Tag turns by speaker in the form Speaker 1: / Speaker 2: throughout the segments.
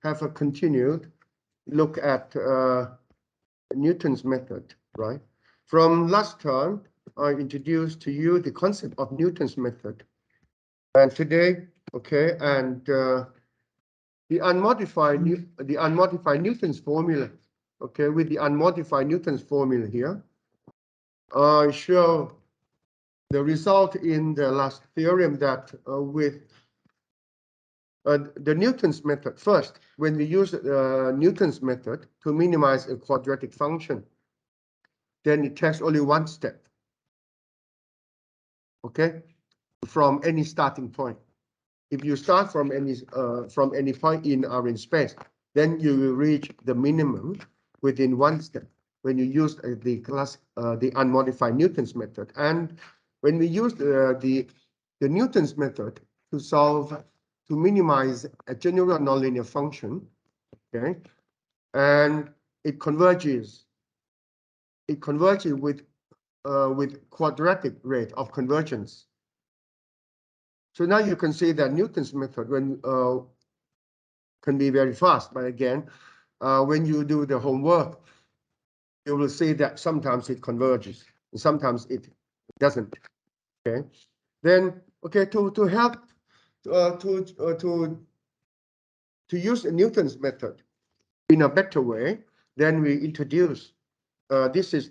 Speaker 1: have a continued look at Newton's method, right? From last term, I introduced to you the concept of Newton's method. And today, okay, and the unmodified Newton's formula, okay, with the unmodified Newton's formula here, I show the result in the last theorem that with the Newton's method, first, when we use Newton's method to minimize a quadratic function, then it takes only one step, okay, from any starting point. If you start from any point in Rn space, then you will reach the minimum within one step when you use the unmodified Newton's method. And when we use the Newton's method to minimize a general nonlinear function, okay, and it converges with quadratic rate of convergence. So now you can see that Newton's method can be very fast, but again, when you do the homework, you will see that sometimes it converges, and sometimes it doesn't. Okay, then okay, to help to use Newton's method in a better way, then we introduce this is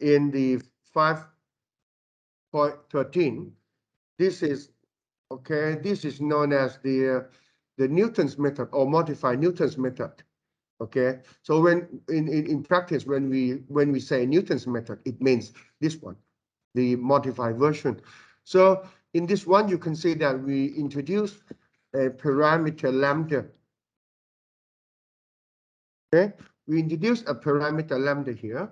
Speaker 1: in the 5.13. This is okay. This is known as the Newton's method or modified Newton's method. Okay, so when in practice when we say Newton's method, it means this one, the modified version. So in this one, you can see that we introduce a parameter lambda. Okay, we introduce a parameter lambda here.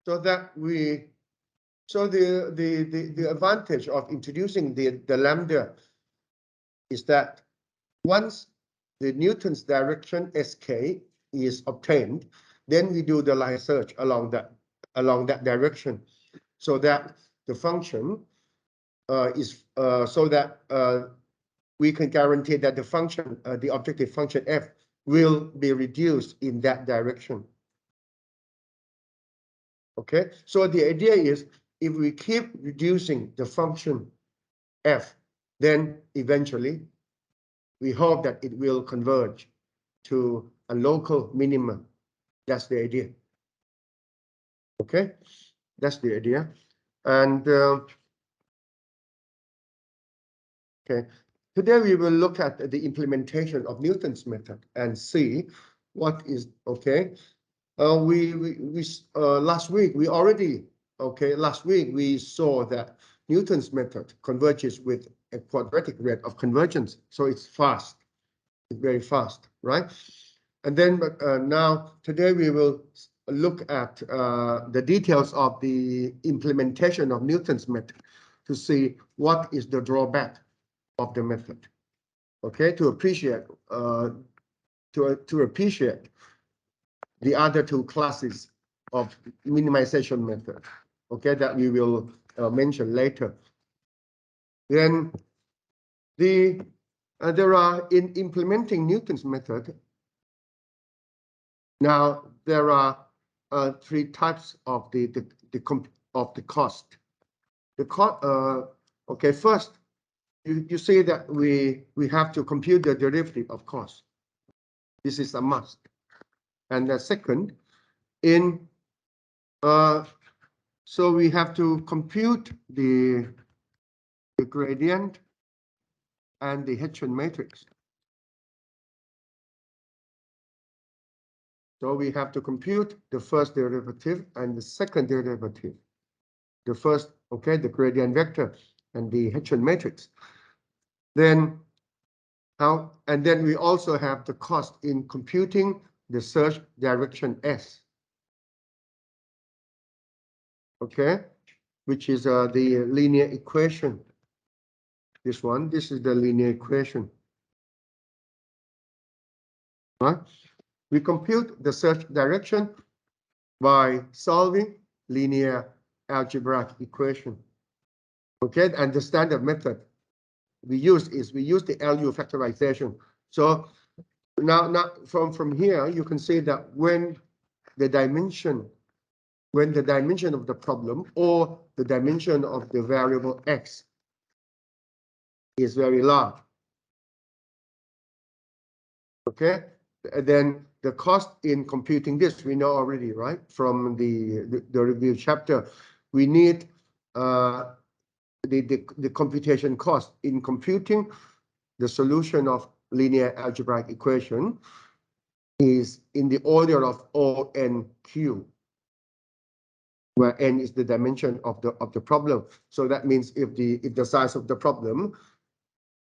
Speaker 1: So that the advantage of introducing the lambda is that once the Newton's direction SK is obtained, then we do the line search along that direction, so that the function is so that we can guarantee that the function, the objective function f, will be reduced in that direction. Okay, so the idea is if we keep reducing the function f, then eventually we hope that it will converge to a local minimum. That's the idea. Okay, that's the idea. And okay, today we will look at the implementation of Newton's method and see what is okay. Last week we already last week we saw that Newton's method converges with a quadratic rate of convergence, so it's fast, it's very fast, right? And then now today we will look at the details of the implementation of Newton's method to see what is the drawback of the method. Okay, to appreciate the other two classes of minimization method, okay, that we will mention later. Then there are, in implementing Newton's method, now there are three types of the cost. Okay, first you see that we have to compute the derivative of cost. This is a must. And the second, so we have to compute the gradient and the Hessian matrix. So we have to compute the first derivative and the second derivative. The first, okay, the gradient vector and the Hessian matrix. Then and then we also have the cost in computing the search direction S. Okay, which is the linear equation. This is the linear equation. Right? We compute the search direction by solving linear algebraic equation. Okay, and the standard method we use the LU factorization. So now from here you can see that when the dimension of the problem or the dimension of the variable x is very large, okay, then the cost in computing this we know already, right? From the review chapter, we need the computation cost in computing the solution of linear algebraic equation is in the order of ONQ, where n is the dimension of the problem. So that means if the size of the problem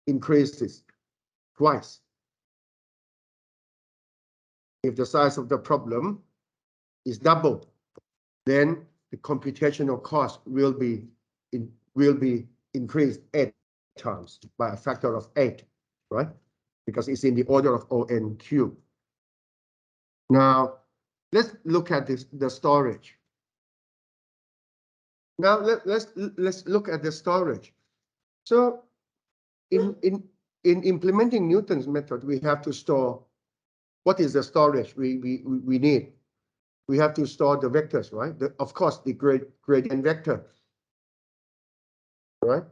Speaker 1: increases twice, if the size of the problem is double, then the computational cost will be increased 8 times by a factor of 8, right? Because it's in the order of ONQ. Now let's look at the storage. Now let's look at the storage. So in implementing Newton's method, we have to store. What is the storage we need? We have to store the vectors, right? Of course, the gradient vector, right?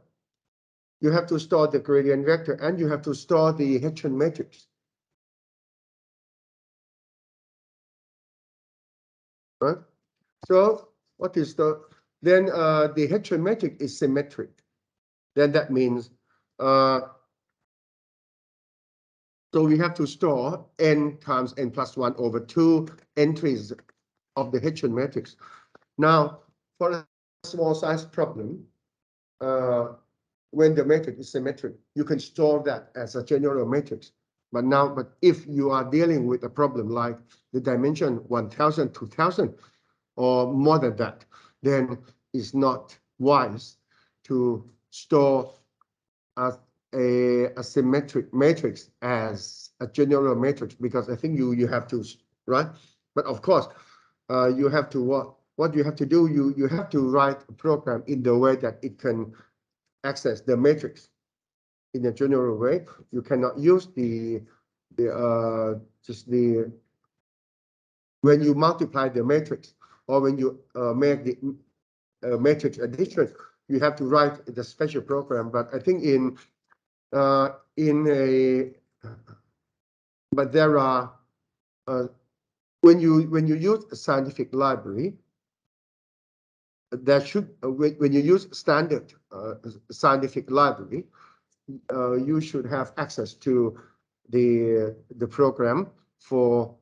Speaker 1: You have to store the gradient vector, and you have to store the Hessian matrix, right? So what is then the Hessian matrix is symmetric. Then that means so we have to store n times n plus 1 over 2 entries of the Hessian matrix. Now, for a small size problem, when the matrix is symmetric, you can store that as a general matrix. But if you are dealing with a problem like the dimension 1000, 2000, or more than that, then it's not wise to store a symmetric matrix as a general matrix, because I think you have to, right? But of course, you have to what you have to do, you have to write a program in the way that it can access the matrix in a general way. You cannot use when you multiply the matrix or when you make the matrix addition, you have to write the special program. But I think but there are when you use a scientific library, there should when you use standard scientific library, you should have access to the program for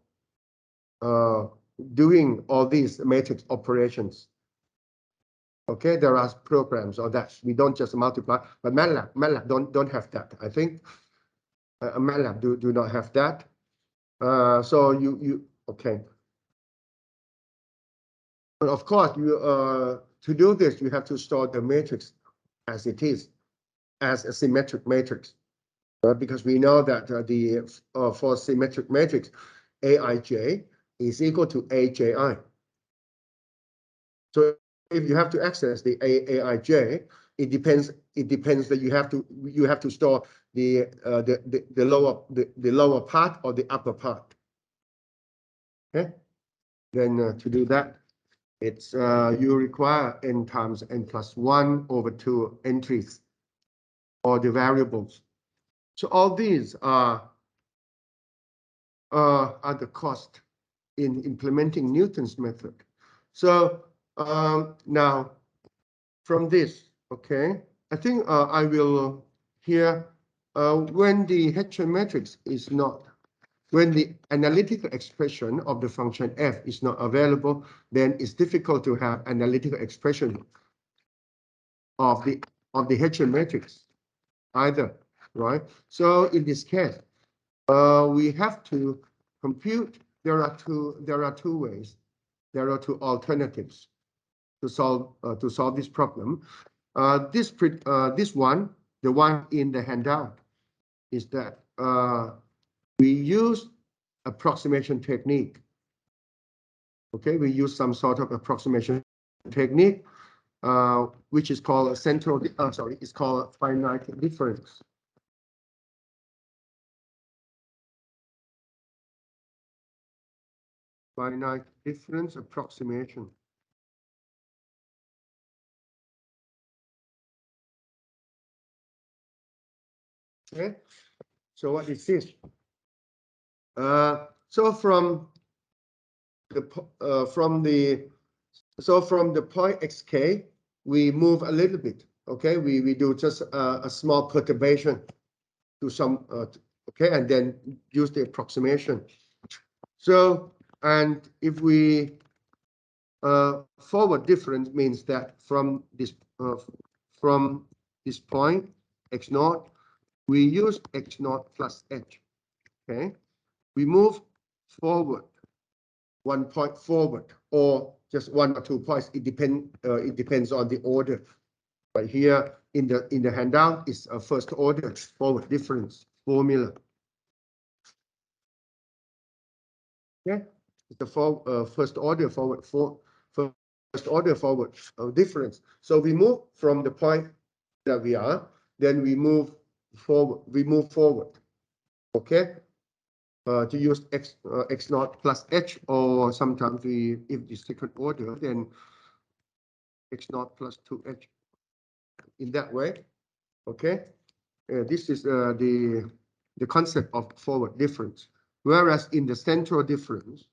Speaker 1: doing all these matrix operations. Okay, there are programs on that. We don't just multiply, but MATLAB don't have that. I think MATLAB do not have that. So you okay. But of course, you to do this, you have to store the matrix as it is, as a symmetric matrix, because we know that for symmetric matrix, Aij is equal to Aji. So if you have to access the Aij, it depends that you have to store the lower part or the upper part. Okay, then to do that, it's you require n times n plus 1 over 2 entries or the variables. So all these are the cost in implementing Newton's method. So now from this, okay, I think I will here when the Hessian matrix is not, when the analytical expression of the function f is not available, then it's difficult to have analytical expression of the Hessian matrix either, right? So in this case, we have to compute. There are two ways. There are two alternatives to solve this problem. This one, the one in the handout, is that we use approximation technique. Okay, we use some sort of approximation technique which is called a central, sorry, it's called finite difference. Finite difference approximation. Okay, so what is this? So from the point xk, we move a little bit. Okay, we do just a small perturbation to some okay, and then use the approximation. So, and if we forward difference means that from this point x naught, we use x naught plus h. Okay, we move forward 1 point forward, or just 1 or 2 points. It depends on the order. But here in the handout is a first order forward difference formula. Okay, it's the first order forward difference. So we move from the point that we are, then we move forward. Okay, to use x naught plus h, or sometimes if the second order, then x naught plus 2h. In that way, okay. This is the concept of forward difference. Whereas in the central difference,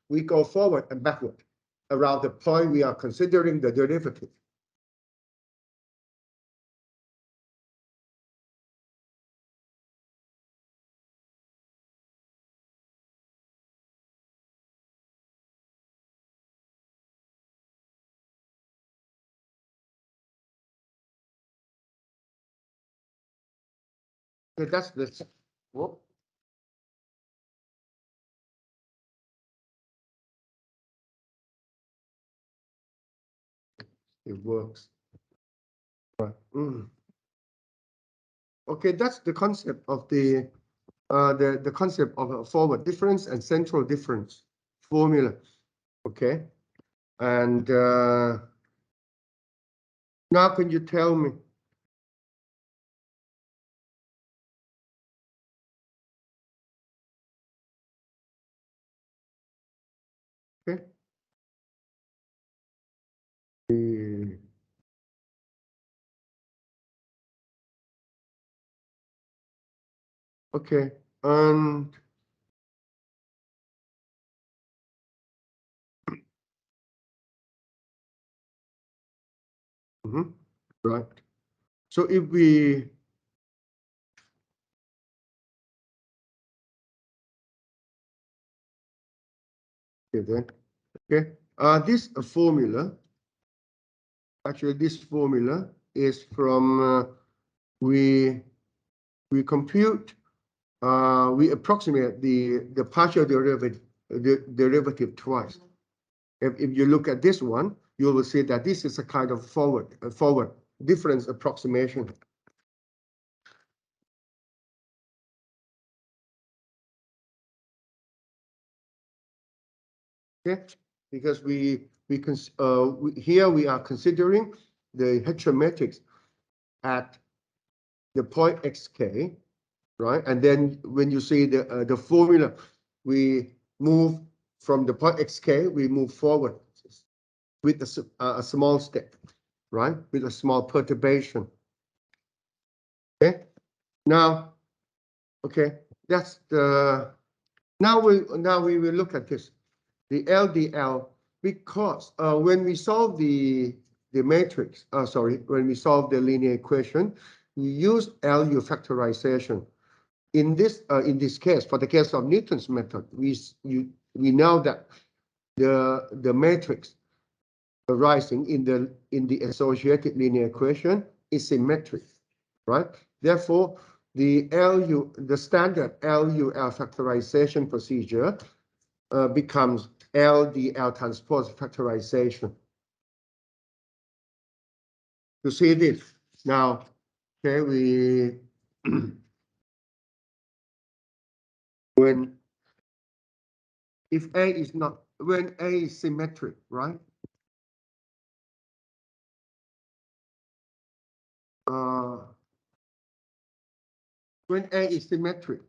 Speaker 1: we go forward and backward around the point we are considering the derivative. So that's the whoop. It works. Okay, that's the concept of the concept of a forward difference and central difference formula. Okay, and now can you tell me? Okay. Okay, and right. So if we this formula, actually this formula is from we compute, we approximate the partial derivative twice. If you look at this one, you will see that this is a kind of forward difference approximation. Okay, because here we are considering the Hessian matrix at the point xk, right? And then when you see the formula, we move from the point xk, we move forward with a small step, right? With a small perturbation. Okay. Now, okay, that's the. Now we will look at this, the LDL, because when we solve the matrix, when we solve the linear equation, we use LU factorization. In this case, for the case of Newton's method, we know that the matrix arising in the associated linear equation is symmetric, right? Therefore, the standard LUL factorization procedure becomes LDL transpose factorization. You see this now, okay? We when if A is not, when A is symmetric, right? When A is symmetric,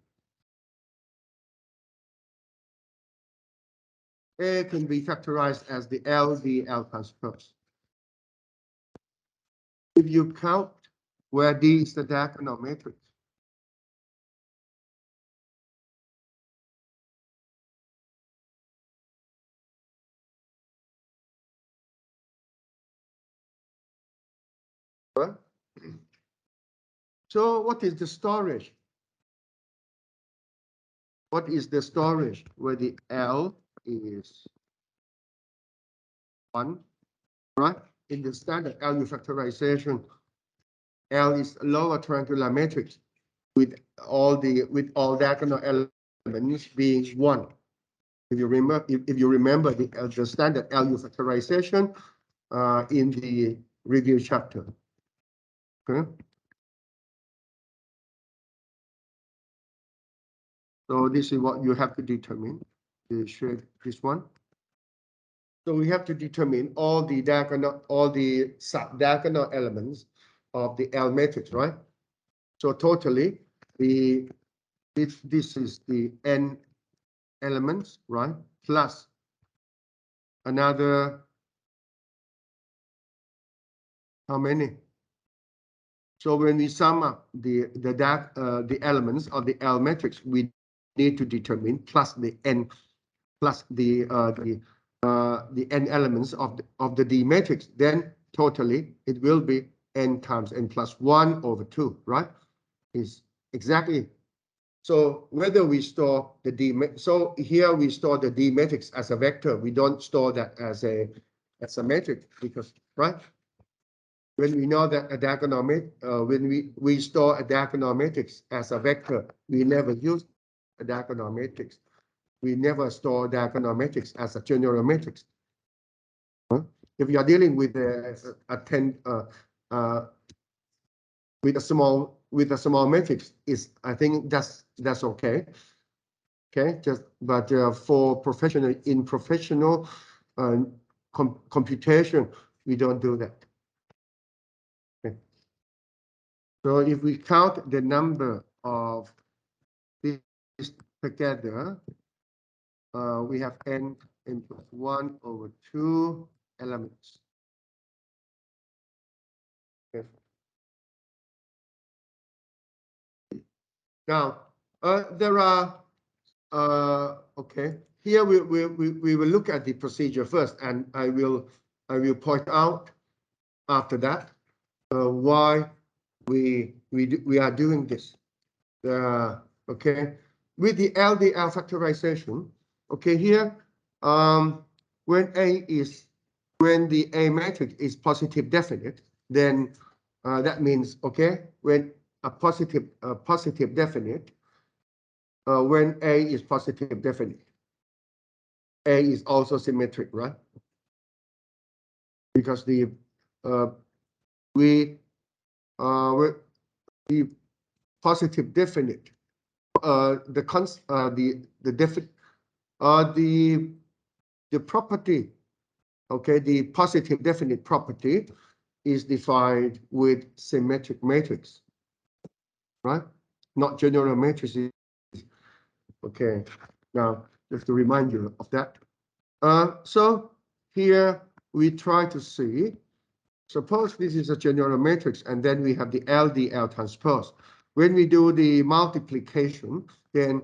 Speaker 1: A can be factorized as the LDL transpose. If you count where D is the diagonal matrix, right? So what is the storage? What is the storage where the L is 1, right? In the standard LU factorization, L is lower triangular matrix with all diagonal elements being 1. If you remember the standard LU factorization in the review chapter. Okay. So this is what you have to determine. This one. So we have to determine all the sub-diagonal elements of the L matrix, right? So totally, this is the n elements, right? Plus another, how many? So when we sum up the elements of the L matrix, we need to determine plus the n plus the n elements of the D matrix. Then totally it will be n times n plus 1 over 2, right? Is exactly. So whether we store the D, so here we store the D matrix as a vector. We don't store that as a matrix because, right? When we know that a diagonal when we store a diagonal matrix as a vector, we never use a diagonal matrix. We never store diagonal matrix as a general matrix. If you are dealing with with a small matrix, I think that's okay. Okay, but for professional computation, we don't do that. Okay. So if we count the number of these together, we have n plus 1 over 2 elements. Okay. Now, there are, okay, here we will look at the procedure first, and I will point out after that why we are doing this. Okay, with the LDL factorization, okay, here, when the A matrix is positive definite, then that means, okay, when a positive definite, when A is positive definite, A is also symmetric, right? Because the positive definite, the property, okay, the positive definite property is defined with symmetric matrix, right? Not general matrices. Okay, now just to remind you of that. So here we try to see, suppose this is a general matrix, and then we have the LDL transpose. When we do the multiplication, then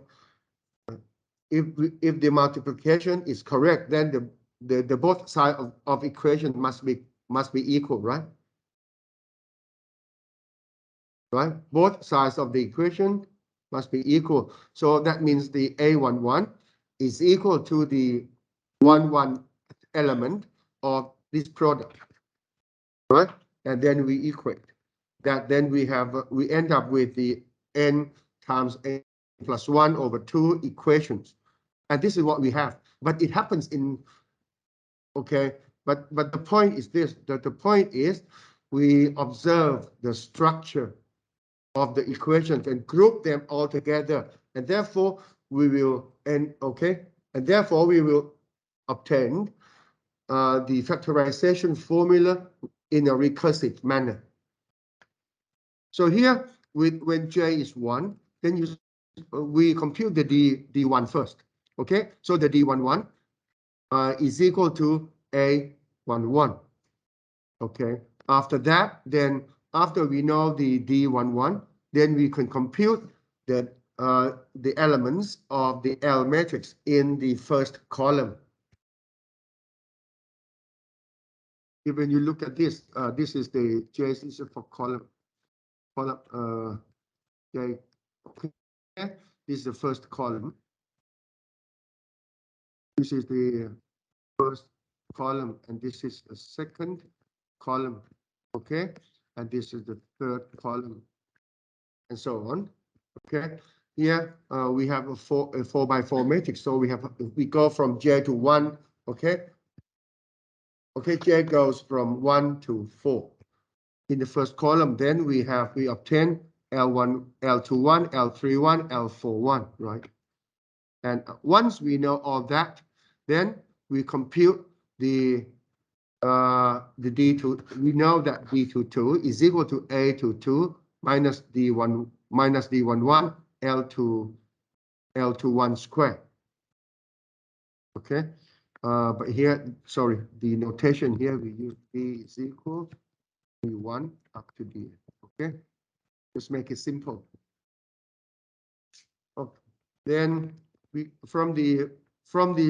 Speaker 1: if the multiplication is correct, then the both sides of equation must be equal, right? Right? Both sides of the equation must be equal. So that means the A11 is equal to the 1 element of this product, right? And then we equate that. Then we end up with the n times n plus 1 over 2 equations, and this is what we have. But it happens in, okay. But the point is this. That the point is we observe the structure of the equations and group them all together, and therefore we will end, okay, And therefore, we will obtain the factorization formula in a recursive manner. So here, when j is 1, then we compute the d1 first. Okay, so the d11 is equal to a11. Okay, after that, then after we know the d11, then we can compute the elements of the L matrix in the first column. When you look at this, this is the J is for column J. Okay, this is the first column. This is the first column, and this is the second column. Okay, and this is the third column, and so on. Okay, here we have a 4 by 4 matrix, so we go from J to 1. Okay, J goes from 1 to 4 in the first column. Then we obtain L1, L21, L31, L41, right? And once we know all that, then we compute the D2. We know that D22 is equal to A22 minus D11 L21 squared. Okay, but here, sorry, the notation here we use B is equal to D1 up to D. Okay, just make it simple. Okay, then we from the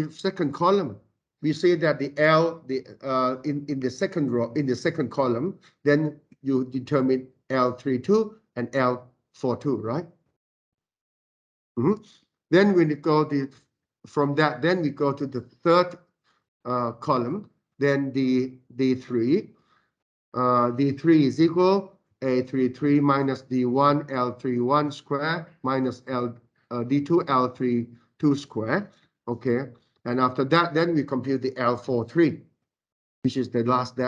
Speaker 1: second column, we say that the L in the second row, in the second column, then you determine L32 and L42, right? Then when you go from that, then we go to the third column. Then the D3 is equal A33 minus D1 L31 square minus D2 L32 square. Okay, and after that, then we compute the L43, which is the last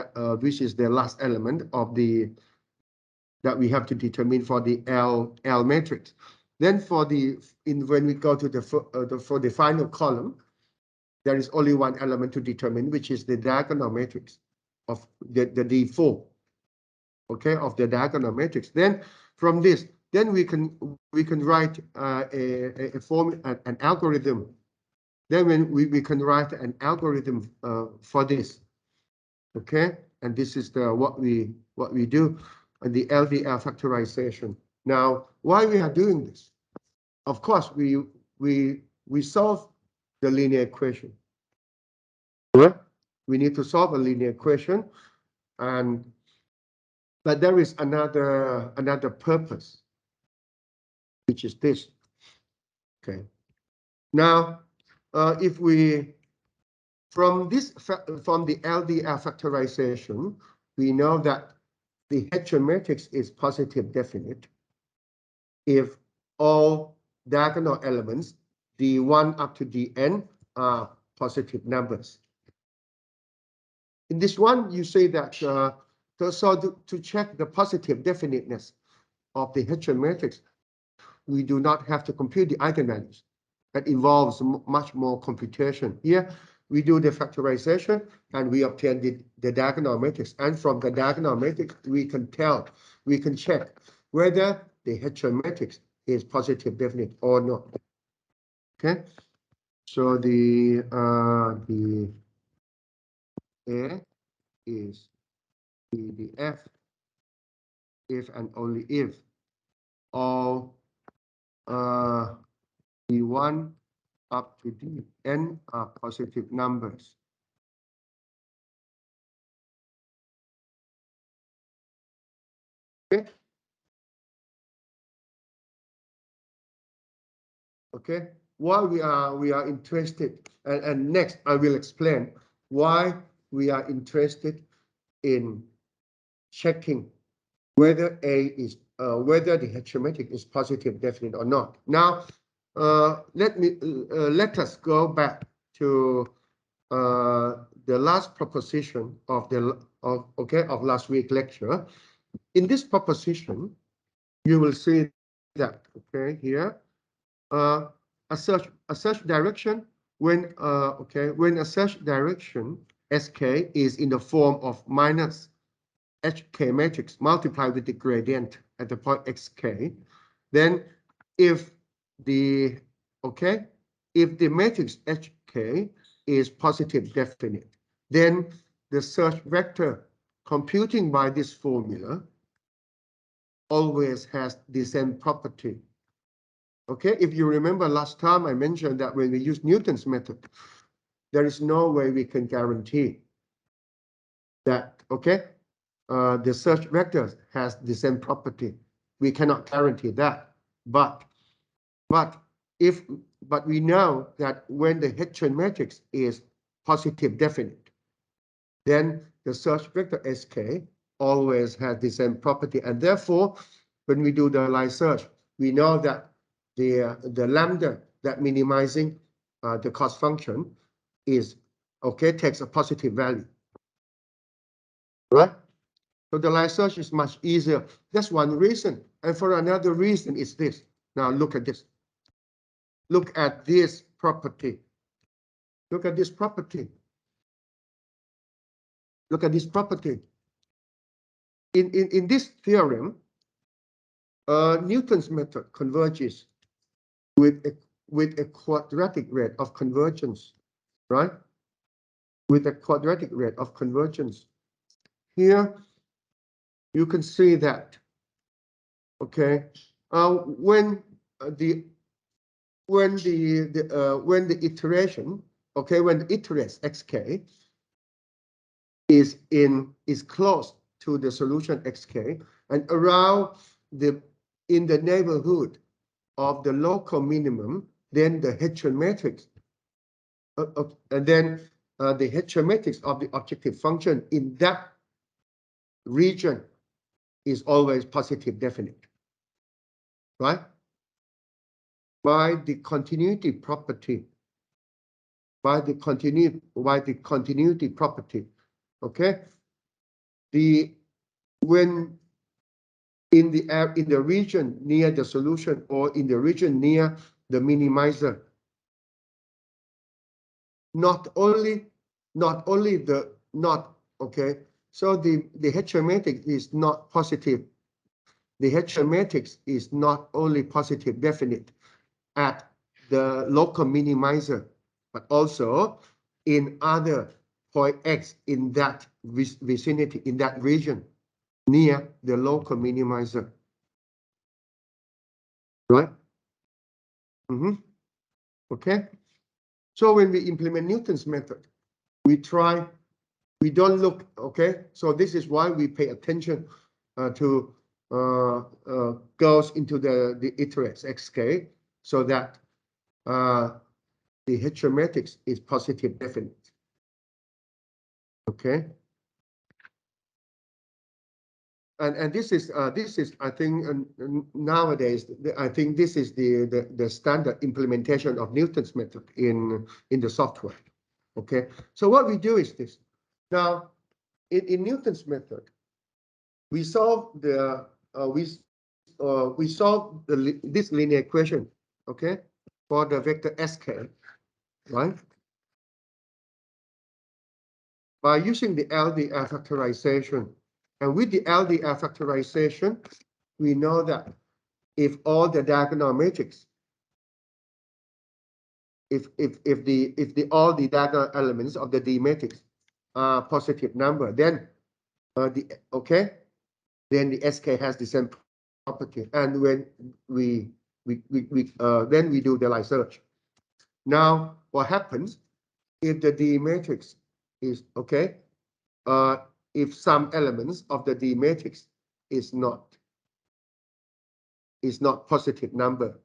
Speaker 1: element of that we have to determine for the L matrix. Then when we go to for the final column, there is only one element to determine, which is the diagonal matrix of the D4. Okay, of the diagonal matrix. Then from this, then we can write an algorithm. Then when we can write an algorithm for this. Okay, and this is what we do, and the LDL factorization. Now, why we are doing this? Of course, we solve the linear equation. Right? We need to solve a linear equation, but there is another purpose, which is this. Okay. Now, if we from the LDL factorization, we know that the Hessian matrix is positive definite if all diagonal elements D1 up to Dn are positive numbers. In this one, you say that to check the positive definiteness of the Hessian matrix, we do not have to compute the eigenvalues. That involves much more computation. Here, we do the factorization and we obtain the diagonal matrix. And from the diagonal matrix, we can check whether the Hessian matrix is positive definite or not. Okay, so the A is the F if and only if all D1 up to Dn are positive numbers. Okay. Okay. Why we are interested, and next I will explain why we are interested in checking whether whether the Hessian matrix is positive definite or not. Now, let us go back to the last proposition of last week's lecture. In this proposition, you will see that here a search direction when when a search direction sk is in the form of minus hk matrix multiplied with the gradient at the point xk, then if the matrix hk is positive definite, then the search vector computing by this formula always has the same property. Okay, if you remember last time I mentioned that when we use Newton's method, there is no way we can guarantee that, the search vector has the same property. We cannot guarantee that. But we know that when the Hessian matrix is positive definite, then the search vector sk always has the same property, and therefore when we do the line search, we know that the lambda that minimizing the cost function is takes a positive value, right? So the line search is much easier. That's one reason, and for another reason is this. Now look at this. Look at this property. Look at this property. Look at this property. In this theorem, Newton's method converges with a quadratic rate of convergence, right? With a quadratic rate of convergence. Here, you can see that, when the iteration, when the iterates xk is close to the solution xk and around in the neighborhood of the local minimum, then the Hessian matrix, and then the Hessian matrix of the objective function in that region is always positive definite, right? By the continuity property, when in the region near the solution or in the region near the minimizer, so the Hessian matrix is not positive. The Hessian matrix is not only positive definite at the local minimizer, but also in other point x in that vicinity, in that region near the local minimizer, right? Okay, so when we implement Newton's method, we don't look, so this is why we pay attention to goes into the iterates xk, so that the Hessian matrix is positive definite. Okay, and this is I think nowadays I think this is the standard implementation of Newton's method in the software. Okay, so what we do is this. Now in Newton's method, we solve the this linear equation, for the vector sk, right? By using the LDR factorization. And with the LDR factorization, we know that if all the diagonal matrix, all the diagonal elements of the D matrix are positive number, then then the SK has the same property. And when then we do the line search. Now, what happens if the D matrix is if some elements of the D matrix is not positive number,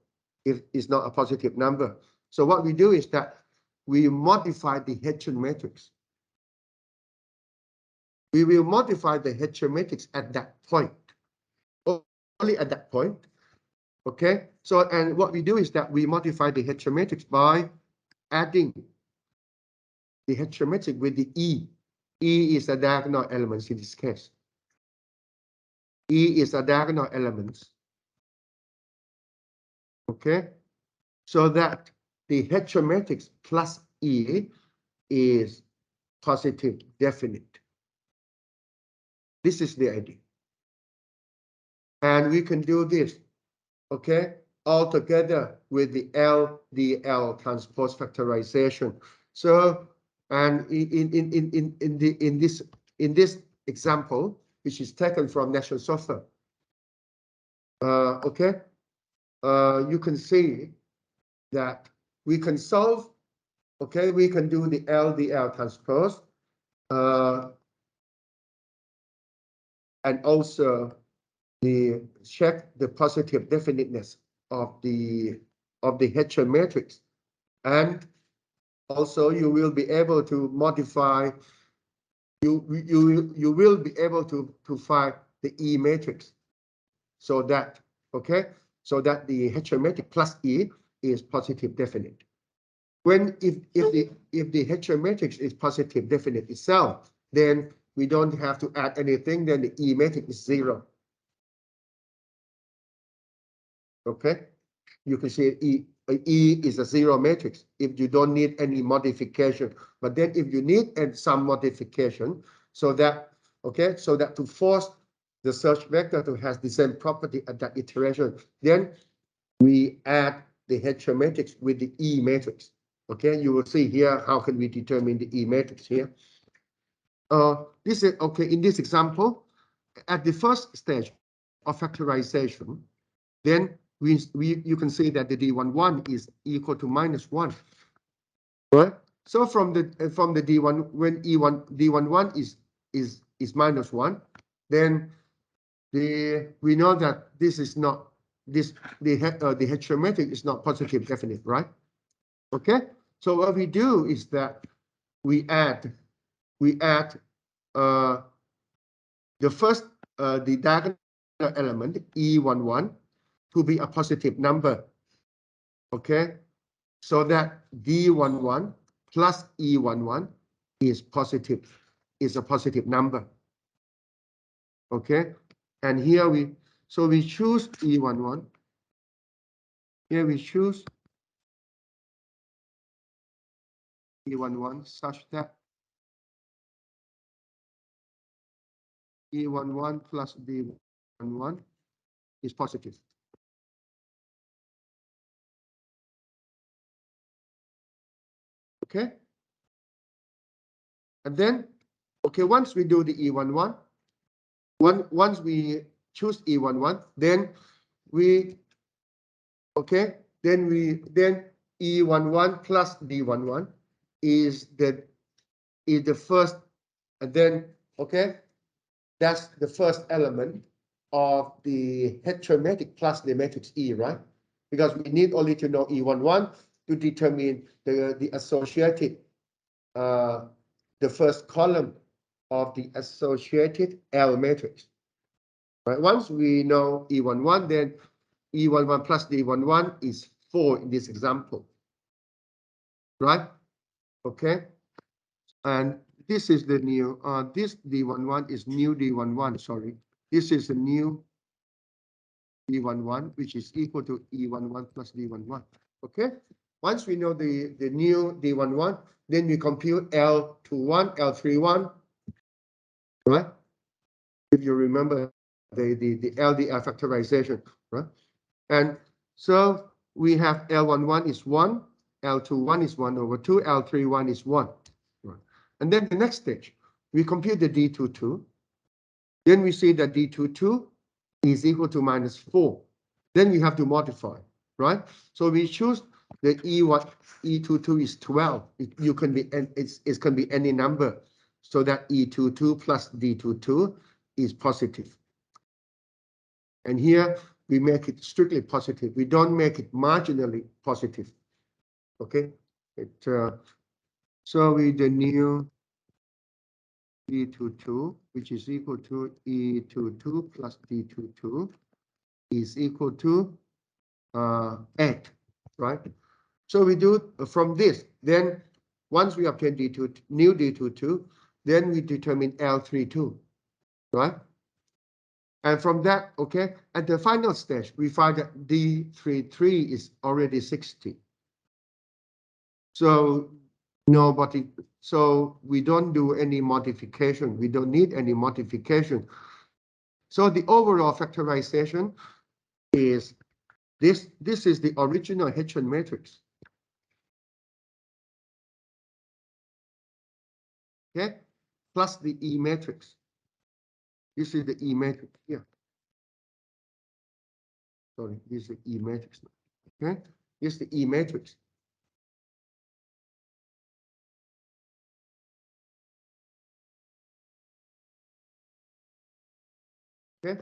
Speaker 1: if it's not a positive number? So what we do is that we modify the Hessian matrix. We will modify the Hessian matrix at that point, only at that point. Okay, so and what we do is that we modify the Hessian matrix by adding the Hessian matrix with the E. E is a diagonal element in this case. E is a diagonal element. Okay, so that the Hessian matrix plus E is positive definite. This is the idea. And we can do this, okay, all together with the LDL transpose factorization. So, and in this example, which is taken from National Software, okay, you can see that we can solve, okay, we can do the LDL transpose, and also check the positive definiteness of the Hessian matrix, and also you will be able to modify. You will be able to find the E matrix, so that, okay, so that the Hessian matrix plus E is positive definite. When if the Hessian matrix is positive definite itself, then we don't have to add anything. Then the E matrix is 0. Okay, you can see E is a 0 matrix if you don't need any modification. But then if you need some modification, so that, okay, so that to force the search vector to have the same property at that iteration, then we add the Hessian matrix with the E matrix. Okay, you will see here how can we determine the E matrix here. This is okay. In this example, at the first stage of factorization, then you can see that the D11 is equal to -1, right? So from the D1, when D11 is -1, then we know that this is not the Hessian matrix is not positive definite, right? Okay. So what we do is that we add the first the diagonal element E11 to be a positive number, okay, so that D11 plus E11 is a positive number, okay. And here we choose E11. Here we choose E11 such that E11 plus D11 is positive. Okay. And then, okay, once we do the E11, once we choose E11, then we, okay, then E11 plus D11 is the first, and then, okay, that's the first element of the Hessian matrix plus the matrix E, right? Because we need only to know E11 to determine the associated, the first column of the associated L matrix. Right? Once we know E11, then E11 plus D11 is 4 in this example. Right? Okay. And this is the new, this D11 is new D11, sorry. This is the new D11, which is equal to E11 plus D11. Okay. Once we know the new D11, then we compute L21, L31, right? If you remember the LDL factorization, right? And so we have L11 is 1, L21 is 1 over 2, L31 is 1. Right? And then the next stage, we compute the D22. Then we see that D22 is equal to -4. Then we have to modify, right? So we choose the E22 is 12. It can be any number, so that E22 plus D22 is positive. And here we make it strictly positive. We don't make it marginally positive. Okay. So with the new E22, which is equal to E22 plus D22, is equal to 8, right? So we do from this. Then once we obtain new D22, then we determine L32, right? And from that, okay, at the final stage, we find that D33 is already 60. So No, but so we don't do any modification. We don't need any modification. So the overall factorization is this. This is the original Hessian matrix. Okay, plus the E matrix. This is the E matrix here. Sorry, this is the E matrix. Okay, this is the E matrix. Okay,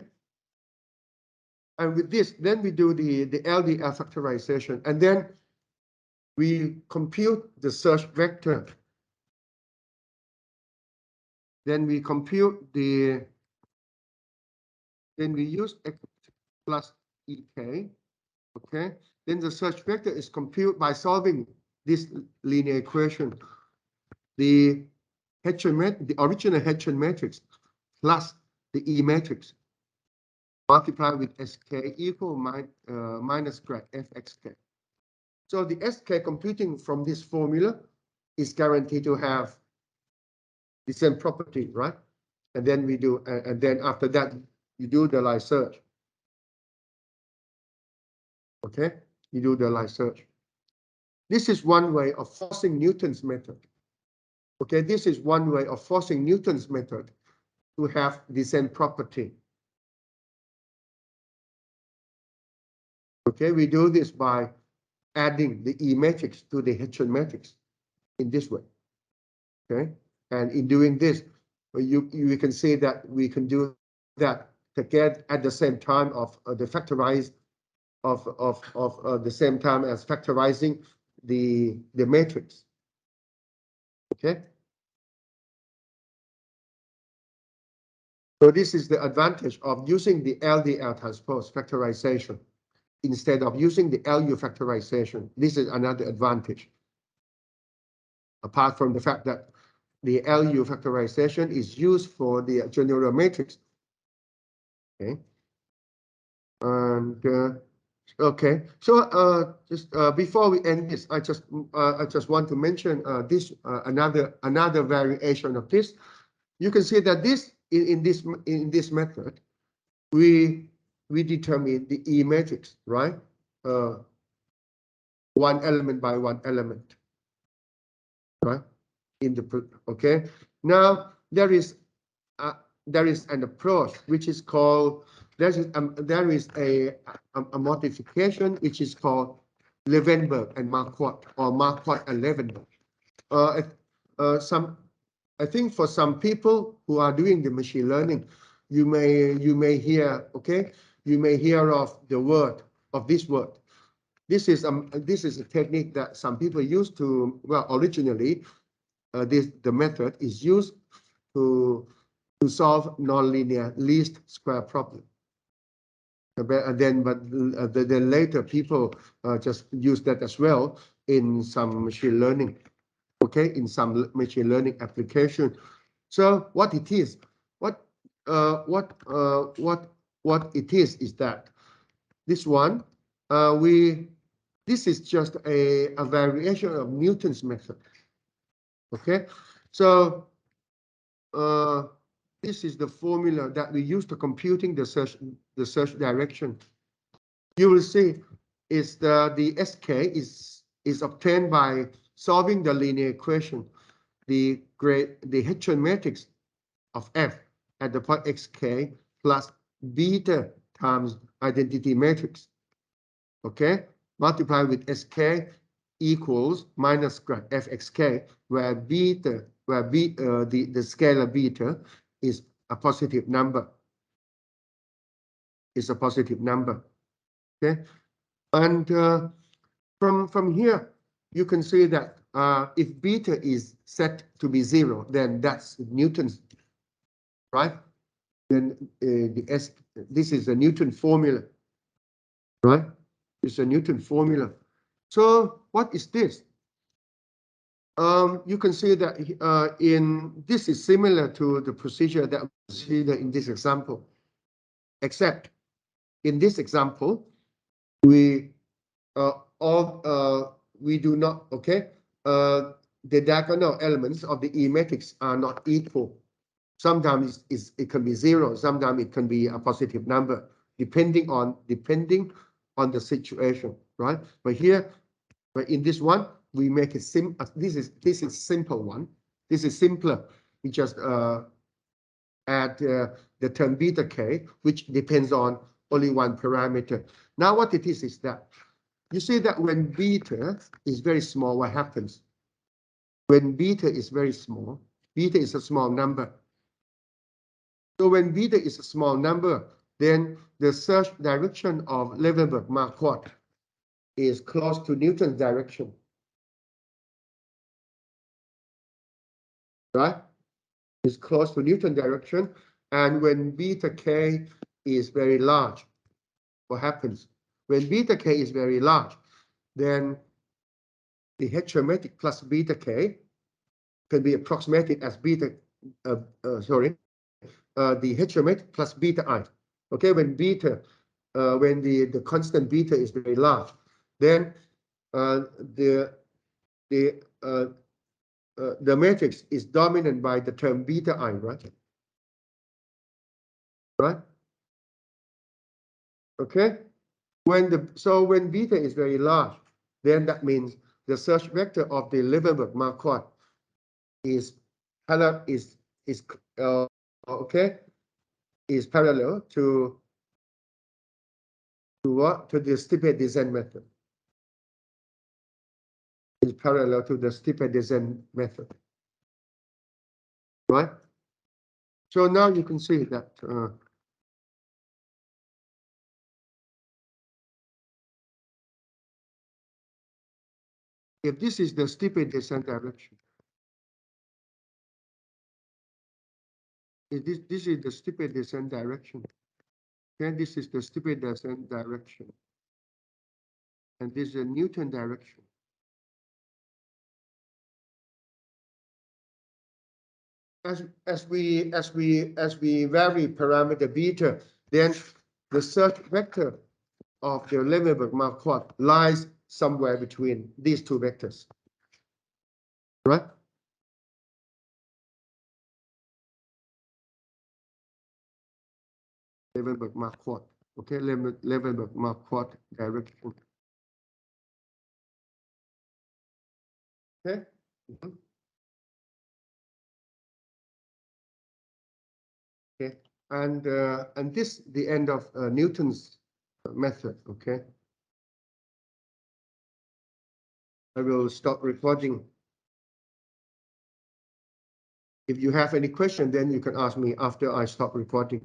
Speaker 1: and with this, then we do the LDL factorization, and then we compute the search vector. Then we compute the. Then we use X plus EK. Okay, then the search vector is computed by solving this linear equation. The original Hessian matrix plus the E matrix multiplied with SK equal minus grad FXK. So the SK computing from this formula is guaranteed to have the same property, right? And then we do, and then after that, you do the line search. Okay, you do the line search. This is one way of forcing Newton's method. Okay, this is one way of forcing Newton's method to have the same property. Okay, we do this by adding the E matrix to the Hessian matrix in this way. Okay, and in doing this, you can see that we can do that again at the same time of the factorize of the same time as factorizing the matrix. Okay. So this is the advantage of using the LDL transpose factorization instead of using the LU factorization. This is another advantage. Apart from the fact that the LU factorization is used for the general matrix. Okay. And okay. So just before we end this, I just want to mention this another variation of this. You can see that this in this method, we determine the E matrix, right? One element by one element, right? Okay. Now there is an approach which is called there is a modification which is called Levenberg and Marquardt, or Marquardt and Levenberg. I think for some people who are doing the machine learning, you may hear, okay, you may hear of this word. This is a technique that some people used to, well, originally the method is used to solve nonlinear least square problem. But then later people just use that as well in some machine learning. Okay, in some machine learning application. So what it is, what it is that this one this is just a variation of Newton's method. Okay, so this is the formula that we use to computing the search direction. You will see is the SK is obtained by solving the linear equation, the Hessian matrix of F at the point xk plus beta times identity matrix. Okay, multiply with SK equals minus grad fxk, where the scalar beta is a positive number. Is a positive number. Okay, and from here you can see that if beta is set to be 0, then that's Newton's, right? Then this is a Newton formula, right? It's a Newton formula. So what is this? You can see that this is similar to the procedure that we see in this example, except in this example we do not, okay, the diagonal elements of the E matrix are not equal. Sometimes it can be 0, sometimes it can be a positive number, depending on the situation, right? But here, but in this one, we make it simple. This is simple one. This is simpler. We just add the term beta k, which depends on only one parameter. Now what it is that you see that when beta is very small, what happens? When beta is very small, beta is a small number. So when beta is a small number, then the search direction of Levenberg-Marquardt is close to Newton's direction. Right? It's close to Newton's direction. And when beta k is very large, what happens? When beta k is very large, then the H-geometric plus beta k can be approximated as beta, the H-geometric plus beta I. Okay, when beta, when the constant beta is very large, then the matrix is dominant by the term beta I, right? Right? Okay. When beta is very large, then that means the search vector of the Levenberg-Marquardt is parallel to what? To the steeper descent method. Is parallel to the steeper descent method. Right? So now you can see that if this is the steeper descent direction, if this is the steeper descent direction, then this is the steeper descent direction, and this is a Newton direction. As we vary parameter beta, then the search vector of the Levenberg-Marquardt lies somewhere between these two vectors, right? Levenberg-Marquardt, okay, Levenberg-Marquardt direction. Okay. Okay, and this the end of Newton's method. Okay, I will stop recording. If you have any question, then you can ask me after I stop recording.